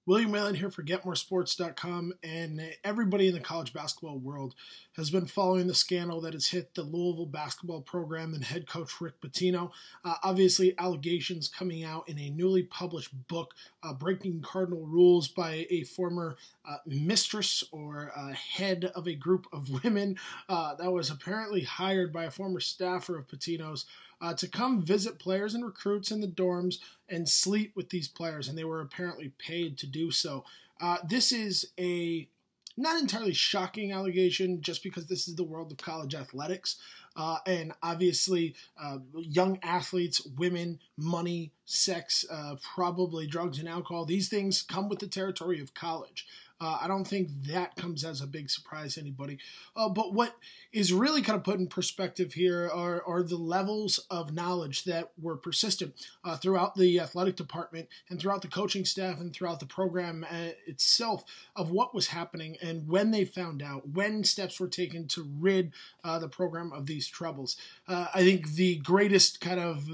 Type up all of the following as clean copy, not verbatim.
William Whalen here for GetMoreSports.com, and everybody in the college basketball world has been following the scandal that has hit the Louisville basketball program and head coach Rick Pitino. Obviously, allegations coming out in a newly published book, Breaking Cardinal Rules, by a former mistress or head of a group of women that was apparently hired by a former staffer of Pitino's to come visit players and recruits in the dorms and sleep with these players, and they were apparently paid to do so. This is a not entirely shocking allegation just because this is the world of college athletics. And obviously, young athletes, women, money, sex, probably drugs and alcohol, these things come with the territory of college. I don't think that comes as a big surprise to anybody. But what is really kind of put in perspective here are the levels of knowledge that were persistent throughout the athletic department and throughout the coaching staff and throughout the program itself of what was happening and when they found out, when steps were taken to rid the program of these troubles. I think the greatest kind of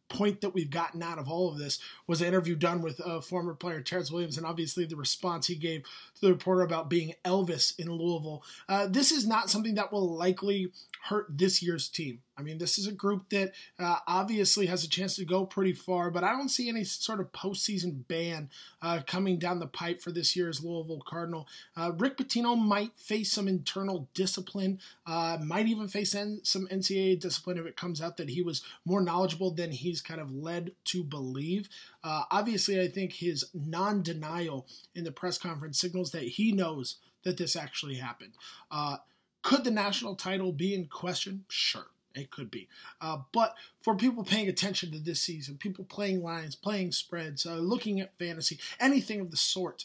point that we've gotten out of all of this was an interview done with former player Terrence Williams, and obviously the response he gave to the reporter about being Elvis in Louisville. This is not something that will likely hurt this year's team. I mean, this is a group that obviously has a chance to go pretty far, but I don't see any sort of postseason ban coming down the pipe for this year's Louisville Cardinal. Rick Pitino might face some internal discipline, might even face some NCAA discipline if it comes out that he was more knowledgeable than he's kind of led to believe. Obviously, I think his non-denial in the press conference signals that he knows that this actually happened. Could the national title be in question? Sure. It could be. But for people paying attention to this season, people playing lines, playing spreads, looking at fantasy, anything of the sort,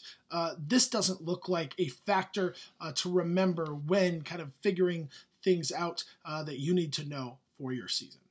this doesn't look like a factor to remember when kind of figuring things out that you need to know for your season.